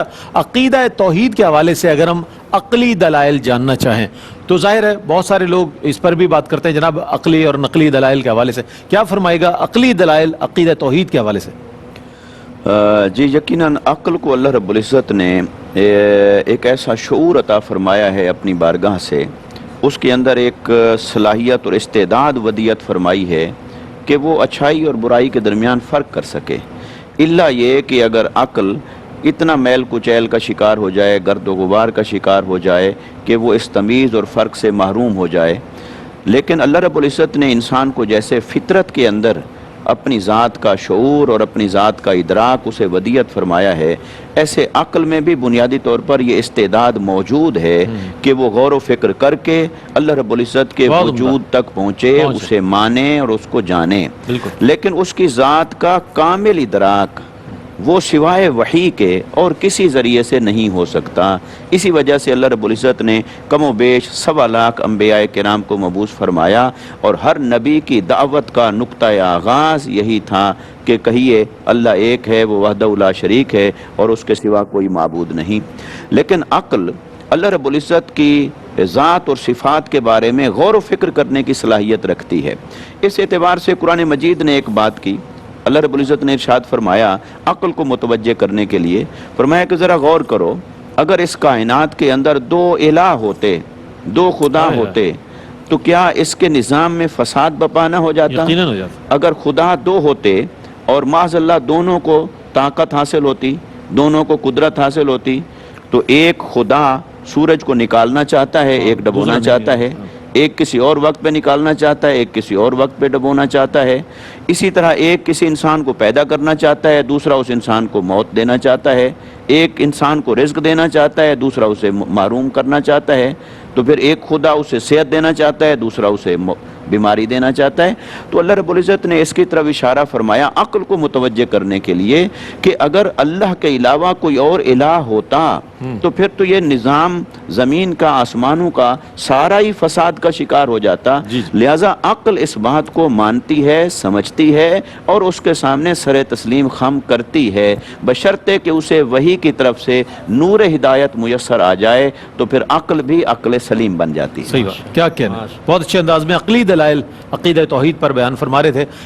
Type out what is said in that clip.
عقیدہ توحید کے حوالے سے اگر ہم عقلی دلائل جاننا چاہیں تو ظاہر ہے بہت سارے لوگ اس پر بھی بات کرتے ہیں جناب عقلی اور نقلی دلائل کے حوالے سے کیا فرمائے گا عقلی دلائل عقیدہ توحید کے حوالے سے؟ جی یقیناً عقل کو اللہ رب العزت نے ایک ایسا شعور عطا فرمایا ہے اپنی بارگاہ سے، اس کے اندر ایک صلاحیت اور استعداد ودیت فرمائی ہے کہ وہ اچھائی اور برائی کے درمیان فرق کر سکے، الا یہ کہ اگر عقل اتنا میل کچیل کا شکار ہو جائے، گرد و غبار کا شکار ہو جائے کہ وہ اس تمیز اور فرق سے محروم ہو جائے۔ لیکن اللہ رب العزت نے انسان کو جیسے فطرت کے اندر اپنی ذات کا شعور اور اپنی ذات کا ادراک اسے ودیت فرمایا ہے، ایسے عقل میں بھی بنیادی طور پر یہ استعداد موجود ہے کہ وہ غور و فکر کر کے اللہ رب العزت کے وجود تک پہنچے، اسے مانے اور اس کو جانے۔ لیکن اس کی ذات کا کامل ادراک وہ سوائے وحی کے اور کسی ذریعے سے نہیں ہو سکتا۔ اسی وجہ سے اللہ رب العزت نے کم و بیش 1.25 لاکھ انبیاء کرام کو مبعوث فرمایا، اور ہر نبی کی دعوت کا نقطہ آغاز یہی تھا کہ کہیے اللہ ایک ہے، وہ وحدہ لا شریک ہے اور اس کے سوا کوئی معبود نہیں۔ لیکن عقل اللہ رب العزت کی ذات اور صفات کے بارے میں غور و فکر کرنے کی صلاحیت رکھتی ہے۔ اس اعتبار سے قرآن مجید نے ایک بات کی، اللہ رب العزت نے ارشاد فرمایا عقل کو متوجہ کرنے کے لیے، فرمایا کہ ذرا غور کرو، اگر اس کائنات کے اندر 2 الہ ہوتے، 2 خدا ہوتے تو کیا اس کے نظام میں فساد بپا نہ ہو جاتا؟ یقیناً ہو جاتا۔ اگر خدا 2 ہوتے اور معاذ اللہ دونوں کو طاقت حاصل ہوتی، دونوں کو قدرت حاصل ہوتی، تو ایک خدا سورج کو نکالنا چاہتا ہے، ایک ڈبونا چاہتا ہے، ایک کسی اور وقت پہ نکالنا چاہتا ہے، ایک کسی اور وقت پہ ڈبونا چاہتا ہے۔ اسی طرح ایک کسی انسان کو پیدا کرنا چاہتا ہے، دوسرا اس انسان کو موت دینا چاہتا ہے، ایک انسان کو رزق دینا چاہتا ہے، دوسرا اسے محروم کرنا چاہتا ہے، تو پھر ایک خدا اسے صحت دینا چاہتا ہے، دوسرا اسے بیماری دینا چاہتا ہے۔ تو اللہ رب العزت نے اس کی طرف اشارہ فرمایا عقل کو متوجہ کرنے کے لیے کہ اگر اللہ کے علاوہ کوئی اور الہ ہوتا تو پھر تو یہ نظام زمین کا، آسمانوں کا سارا ہی فساد کا شکار ہو جاتا۔ لہٰذا عقل اس بات کو مانتی ہے، سمجھتی ہے اور اس کے سامنے سر تسلیم خم کرتی ہے، بشرطے کہ اسے وحی کی طرف سے نور ہدایت میسر آ جائے تو پھر عقل بھی عقل سلیم بن جاتی ہے۔ صحیح بات، کیا کہنا ہے، بہت اچھے انداز میں عقلی دلائل عقیدہ توحید پر بیان فرما رہے تھے۔